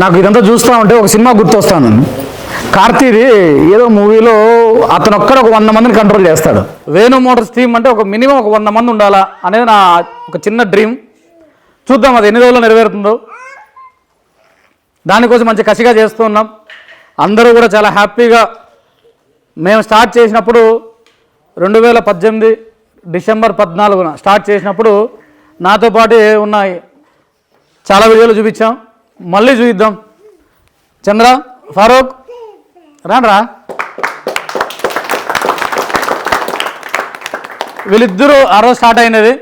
నాకు ఇదంతా చూస్తూ ఉంటే ఒక సినిమా గుర్తొస్తాను. కార్తీది ఏదో మూవీలో అతను ఒక్కడ ఒక 100 మందిని కంట్రోల్ చేస్తాడు. వేణు మోటార్స్ టీమ్ అంటే ఒక మినిమం ఒక 100 మంది ఉండాలా అనేది నా ఒక చిన్న డ్రీమ్. చూద్దాం అది ఎన్ని రోజుల్లో నెరవేరుతుందో. దానికోసం మంచి కసిగా చేస్తూ ఉన్నాం. అందరూ కూడా చాలా హ్యాపీగా. మేము స్టార్ట్ చేసినప్పుడు 2018 డిసెంబర్ 14న స్టార్ట్ చేసినప్పుడు నాతో పాటు ఉన్నాయి చాలా వీడియోలు చూపించాం. మళ్ళీ చూపిద్దాం. చంద్ర, ఫారూక్ రాండ్రా. వీళ్ళిద్దరూ ఆ రోజు స్టార్ట్ అయినది.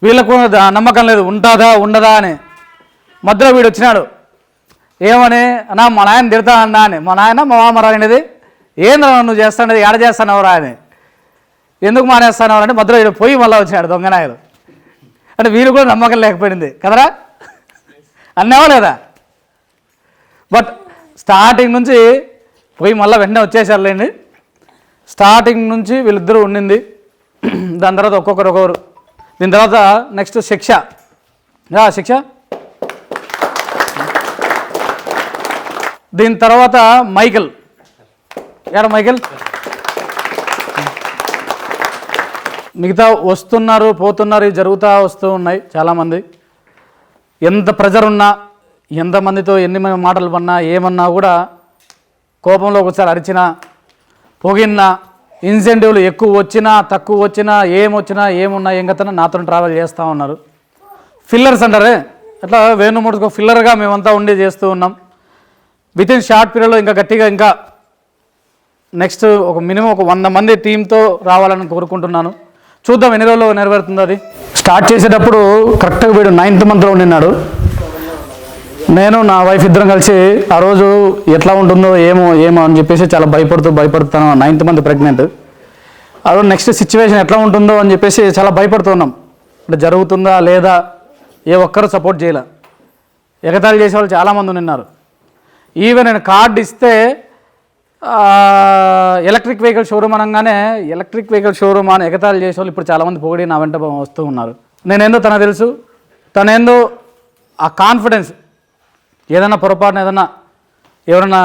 వీళ్ళకు నమ్మకం లేదు ఉంటుందా ఉండదా అని. మధ్యలో వీడు వచ్చినాడు. ఏమని అన్నా మా నాయన తిడతా అన్నా అని. మా నాయన మా మామ రానిది ఏంద్రా నువ్వు చేస్తానది ఏడ చేస్తానవరా అని. ఎందుకు మానేస్తానవరా అంటే మధ్యలో వీడు పోయి మళ్ళీ వచ్చినాడు దొంగనాయలు. అంటే వీరు కూడా నమ్మకం లేకపోయింది కదరా అన్నావా లేదా. బట్ స్టార్టింగ్ నుంచి పోయి మళ్ళీ వెంటనే వచ్చేసారులేండి. స్టార్టింగ్ నుంచి వీళ్ళిద్దరూ ఉండింది. దాని తర్వాత ఒక్కొక్కరు. దీని తర్వాత నెక్స్ట్ శిక్ష. శిక్ష. దీని తర్వాత మైకిల్. మైకిల్ మిగతా వస్తున్నారు పోతున్నారు, ఇవి జరుగుతూ వస్తూ ఉన్నాయి. చాలామంది ఎంత ప్రెజర్ ఉన్నా, ఎంతమందితో ఎన్ని మాటలు పన్నా ఏమన్నా కూడా కోపంలో ఒకసారి అరిచినా, పొగిన్నా, ఇన్సెంటివ్లు ఎక్కువ వచ్చినా తక్కువ వచ్చినా ఏమొచ్చినా ఏమున్నా ఏం కన్నా నాతో ట్రావెల్ చేస్తూ ఉన్నారు. ఫిల్లర్స్ అంటారే అట్లా వేణు మోటార్స్కి ఫిల్లర్గా మేమంతా ఉండి చేస్తూ ఉన్నాం. వితిన్ షార్ట్ పీరియడ్లో ఇంకా గట్టిగా ఇంకా నెక్స్ట్ ఒక మినిమం ఒక 100 మంది టీంతో రావాలని కోరుకుంటున్నాను. చూద్దాం ఎన్ని రోజుల్లో నెరవేరుతుందో. అది స్టార్ట్ చేసేటప్పుడు కరెక్ట్గా వీడు 9th మంత్లో ఉండినాడు. నేను నా వైఫ్ ఇద్దరం కలిసి ఆ రోజు ఎట్లా ఉంటుందో ఏమో అని చెప్పేసి చాలా భయపడుతాను. 9th month pregnant. ఆ రోజు నెక్స్ట్ సిచ్యువేషన్ ఎట్లా ఉంటుందో అని చెప్పేసి చాలా భయపడుతున్నాం. అంటే జరుగుతుందా లేదా, ఏ ఒక్కరు సపోర్ట్ చేయలే. ఎగతాళి చేసే వాళ్ళు చాలామంది ఉన్నారు. ఈవెన్ నేను కార్డు ఇస్తే ఎలక్ట్రిక్ వెహికల్ షోరూమ్ అనగానే ఎలక్ట్రిక్ వెహికల్ షోరూమ్ అని ఎగతాళి చేసే వాళ్ళు ఇప్పుడు చాలామంది పొగిడి నా వెంట వస్తూ ఉన్నారు. నేనేందో తనకు తెలుసు. తనేందో ఆ కాన్ఫిడెన్స్ ఏదైనా పొరపాటున ఎవరైనా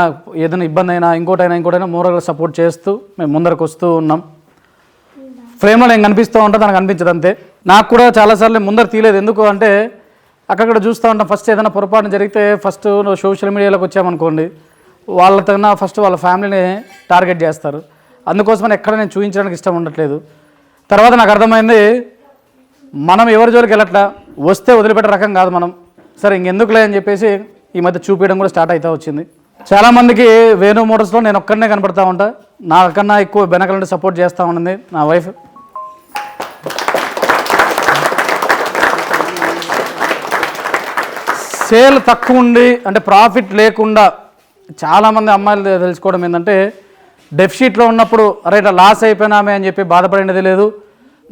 ఇబ్బంది అయినా ఇంకోటైనా మోరల్గా సపోర్ట్ చేస్తూ మేము ముందరకు వస్తూ ఉన్నాం. ఫ్రేమ్లో నేను కనిపిస్తూ ఉంటా, తనకు అనిపించదు అంతే. నాకు కూడా చాలాసార్లు ముందర తీయలేదు. ఎందుకు అంటే అక్కడ చూస్తూ ఉంటాం. ఫస్ట్ ఏదైనా పొరపాటున జరిగితే ఫస్ట్ సోషల్ మీడియాలోకి వచ్చామనుకోండి, వాళ్ళతో ఫస్ట్ వాళ్ళ ఫ్యామిలీని టార్గెట్ చేస్తారు. అందుకోసమని ఎక్కడ నేను చూపించడానికి ఇష్టం ఉండట్లేదు. తర్వాత నాకు అర్థమైంది, మనం ఎవరి జోలికి వెళ్ళట్లా, వస్తే వదిలిపెట్టే రకం కాదు మనం. సరే ఇంకెందుకులే అని చెప్పేసి ఈ మధ్య చూపించడం కూడా స్టార్ట్ అవుతూ వచ్చింది. చాలామందికి వేణు మోటార్స్లో నేను ఒక్కడనే కనపడతా ఉంటా. నాకన్నా ఎక్కువ వెనకాల నుండి సపోర్ట్ చేస్తూ ఉన్నది నా వైఫ్. సేల్ తక్కువ ఉండి అంటే ప్రాఫిట్ లేకుండా చాలామంది అమ్మాయిలు తెలుసుకోవడం ఏంటంటే, డెఫిషిట్లో ఉన్నప్పుడు అరే ఇట్లా లాస్ అయిపోయినామే అని చెప్పి బాధపడేది లేదు.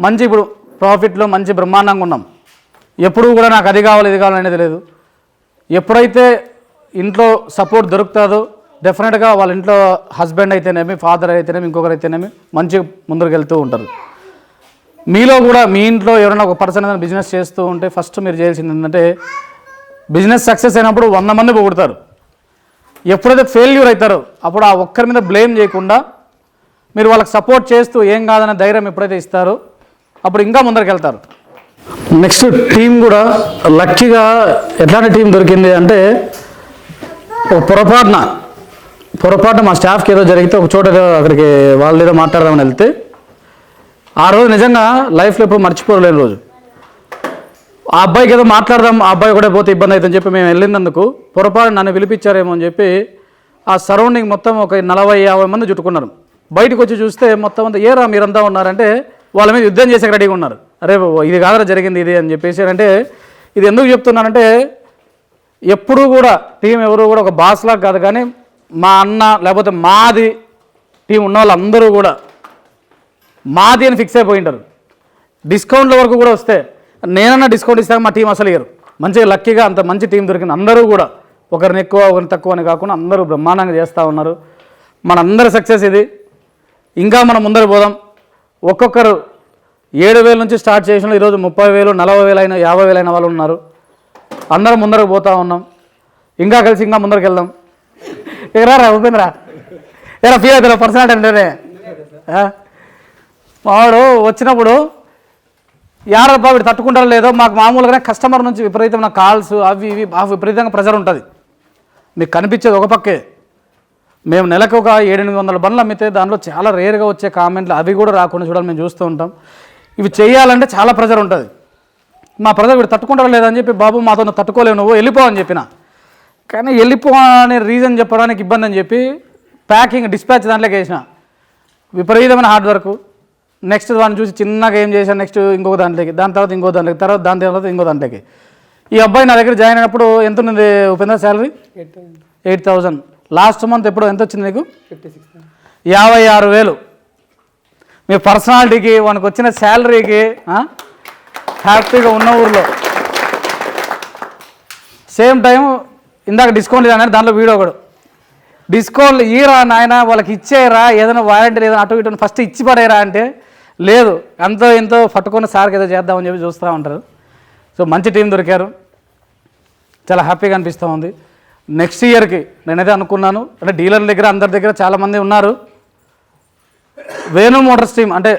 మంచి ఇప్పుడు ప్రాఫిట్లో మంచి బ్రహ్మాండంగా ఉన్నాం. ఎప్పుడూ కూడా నాకు అది కావాలి ఇది కావాలనేది లేదు. ఎప్పుడైతే ఇంట్లో సపోర్ట్ దొరుకుతుందో డెఫినెట్గా వాళ్ళ ఇంట్లో హస్బెండ్ అయితేనేమి, ఫాదర్ అయితేనేమి, ఇంకొకరు అయితేనేమి మంచిగా ముందుకు వెళ్తూ ఉంటారు. మీలో కూడా మీ ఇంట్లో ఎవరైనా ఒక పర్సన్ ఏదైనా బిజినెస్ చేస్తూ ఉంటే ఫస్ట్ మీరు చేయాల్సింది ఏంటంటే, బిజినెస్ సక్సెస్ అయినప్పుడు 100 మంది పొగుడతారు. ఎప్పుడైతే ఫెయిల్యూర్ అవుతారో అప్పుడు ఆ ఒక్కరి మీద బ్లేమ్ చేయకుండా మీరు వాళ్ళకి సపోర్ట్ చేస్తూ ఏం కాదనే ధైర్యం ఎప్పుడైతే ఇస్తారో అప్పుడు ఇంకా ముందరికి వెళ్తారు. నెక్స్ట్ టీం కూడా లక్కీగా ఎట్లాంటి టీం దొరికింది అంటే, ఒక పొరపాటున మా స్టాఫ్కి ఏదో జరిగితే ఒక చోట అక్కడికి వాళ్ళు ఏదో మాట్లాడదామని వెళ్తే ఆ రోజు నిజంగా లైఫ్లో ఎప్పుడు మర్చిపోలేని రోజు. ఆ అబ్బాయికి ఏదో మాట్లాడదాం, ఆ అబ్బాయి కూడా పోతే ఇబ్బంది అవుతుందని చెప్పి మేము వెళ్ళినందుకు పొరపాటు నన్ను పిలిపించారేమో అని చెప్పి ఆ సరౌండింగ్ మొత్తం ఒక 40-50 మంది చుట్టుకున్నారు. బయటకు వచ్చి చూస్తే మొత్తం అంతా ఏరా మీరంతా ఉన్నారంటే వాళ్ళ మీద యుద్ధం చేసే రెడీగా ఉన్నారు. అరే ఇది కాదరా జరిగింది ఇది అని చెప్పేసి. అంటే ఇది ఎందుకు చెప్తున్నానంటే, ఎప్పుడూ కూడా టీం ఎవరు కూడా ఒక బాస్లాగా కాదు, కానీ మా అన్న లేకపోతే మాది టీం ఉన్న వాళ్ళందరూ కూడా మాది అని ఫిక్స్ అయిపోయింటారు. డిస్కౌంట్ల వరకు కూడా వస్తే నేనన్నా డిస్కౌంట్ ఇస్తాను, మా టీం అసలు ఇయ్యరు. మంచిగా లక్కీగా అంత మంచి టీం దొరికింది. అందరూ కూడా ఒకరిని ఎక్కువ ఒకరిని తక్కువ అని కాకుండా అందరూ బ్రహ్మాండంగా చేస్తూ ఉన్నారు. మనందరి సక్సెస్ ఇది. ఇంకా మనం ముందర పోదాం. ఒక్కొక్కరు 7,000 నుంచి స్టార్ట్ చేసిన ఈరోజు 30,000, 40,000 అయినా 50,000 అయిన వాళ్ళు ఉన్నారు. అందరం ముందరకు పోతూ ఉన్నాం. ఇంకా కలిసి ఇంకా ముందరికి వెళ్దాం. రా ఉపేంద్ర ఏరా ఫీల్ అవుతారా పర్సనాలిటీ అంటేనే. వాడు వచ్చినప్పుడు యారబ్బా వీడు తట్టుకుంటారో లేదో, మాకు మామూలుగానే కస్టమర్ నుంచి విపరీతమైన కాల్స్ అవి ఇవి బాగా విపరీతంగా ప్రెజర్ ఉంటుంది. మీకు కనిపించేది ఒక పక్కే. మేము నెలకు ఒక 700-800 బండ్లు అమ్మితే దానిలో చాలా రేర్గా వచ్చే కామెంట్లు అవి కూడా రాకుండా చూడాలి మేము చూస్తూ ఉంటాం. ఇవి చేయాలంటే చాలా ప్రెజర్ ఉంటుంది. మా ప్రెజర్ వీడు తట్టుకుంటారో లేదని చెప్పి బాబు మాతో తట్టుకోలేవు నువ్వు వెళ్ళిపో అని చెప్పిన. కానీ వెళ్ళిపో అనే రీజన్ చెప్పడానికి ఇబ్బంది అని చెప్పి ప్యాకింగ్ డిస్పాచ్ దాంట్లోకి వేసిన. విపరీతమైన హార్డ్ వర్క్. నెక్స్ట్ దాన్ని చూసి చిన్నగా ఏం చేశాను, నెక్స్ట్ ఇంకొక దాంట్లోకి, దాని తర్వాత ఇంకో దాంట్లోకి, దాని తర్వాత ఇంకో దాంట్లోకి. ఈ అబ్బాయి నా దగ్గర జాయిన్ అయినప్పుడు ఎంత ఉంది ఉపేంద్ర శాలరీ? 8,000. లాస్ట్ మంత్ ఎప్పుడు ఎంత వచ్చింది నీకు? 56,000. మీ పర్సనాలిటీకి వానికి వచ్చిన శాలరీకి హ్యాపీగా ఉన్న ఊర్లో. సేమ్ టైం ఇందాక డిస్కౌంట్ ఇవ్వాలి దాంట్లో వీడియో ఒకడు డిస్కౌంట్ ఈరా నాయన వాళ్ళకి ఇచ్చేయరా, ఏదైనా వారంటీ ఏదైనా అటు ఇటు ఫస్ట్ ఇచ్చి పడేరా అంటే లేదు ఎంతో ఎంతో పట్టుకొని సార్కి ఏదో చేద్దామని చెప్పి చూస్తూ ఉంటారు. సో మంచి టీం దొరికారు, చాలా హ్యాపీగా అనిపిస్తూ ఉంది. నెక్స్ట్ ఇయర్కి నేనైతే అనుకున్నాను, అంటే డీలర్ దగ్గర అందరి దగ్గర చాలామంది ఉన్నారు. వేణు మోటార్స్ టీం అంటే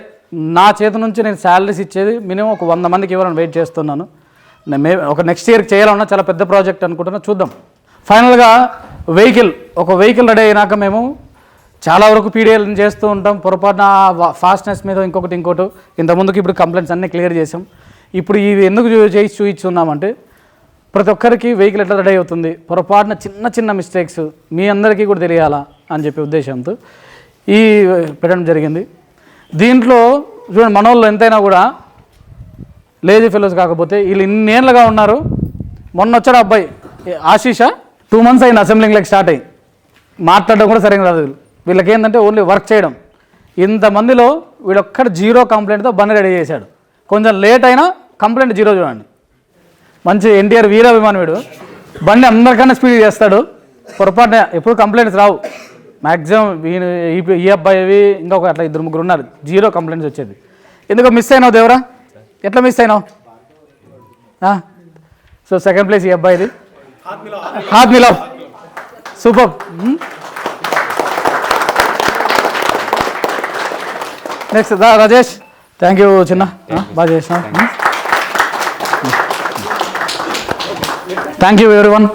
నా చేతి నుంచి నేను శాలరీస్ ఇచ్చేది మినిమం ఒక 100 మందికి ఇవ్వాలని వెయిట్ చేస్తున్నాను. నేను ఒక నెక్స్ట్ ఇయర్కి చేయాలన్నా చాలా పెద్ద ప్రాజెక్ట్ అనుకుంటున్నా, చూద్దాం. ఫైనల్గా ఒక వెహికల్ రెడీ అయినాక మేము చాలా వరకు పీడిఎల్ చేస్తూ ఉంటాం. పొరపాటున ఫాస్ట్నెస్ మీద ఇంకొకటి ఇంతకుముందుకు ఇప్పుడు కంప్లైంట్స్ అన్నీ క్లియర్ చేసాం. ఇప్పుడు ఇవి ఎందుకు చేసి చూస్తున్నామంటే ప్రతి ఒక్కరికి వెహికల్ ఎట్లా రెడీ అవుతుంది, పొరపాటున చిన్న చిన్న మిస్టేక్స్ మీ అందరికీ కూడా తెలియాలా అని చెప్పే ఉద్దేశంతో ఈ పెట్టడం జరిగింది. దీంట్లో చూడండి మనోళ్ళు ఎంతైనా కూడా లేజీ ఫెలోస్ కాకపోతే వీళ్ళు ఇన్నేళ్ళుగా ఉన్నారు. మొన్న వచ్చాడు అబ్బాయి ఆశీష, 2 months అయింది అసెంబ్లింగ్లోకి స్టార్ట్ అయ్యి. మాట్లాడడం కూడా సరిగ్గా రాదు. వీళ్ళకి ఏంటంటే ఓన్లీ వర్క్ చేయడం. ఇంతమందిలో వీడొక్కడు 0 కంప్లైంట్తో బండి రెడీ చేశాడు. కొంచెం లేట్ అయినా కంప్లైంట్ 0 చూడండి. మంచి ఎన్టీఆర్ వీరాభిమాని వీడు. బండి అందరికన్నా స్పీడ్ చేస్తాడు. పొరపాటున ఎప్పుడు కంప్లైంట్స్ రావు. మ్యాక్సిమం ఈ అబ్బాయివి ఇంకొక అట్లా 2-3 ఉన్నారు 0 కంప్లైంట్స్ వచ్చేది. ఎందుకో మిస్ అయినావు దేవరా, ఎట్లా మిస్ అయినావు? సో సెకండ్ ప్లేస్ ఈ అబ్బాయిది, హాత్ మిలావ్, super. Next Rajesh, thank you చిన్న, బాగా చేసిన. Thank you everyone.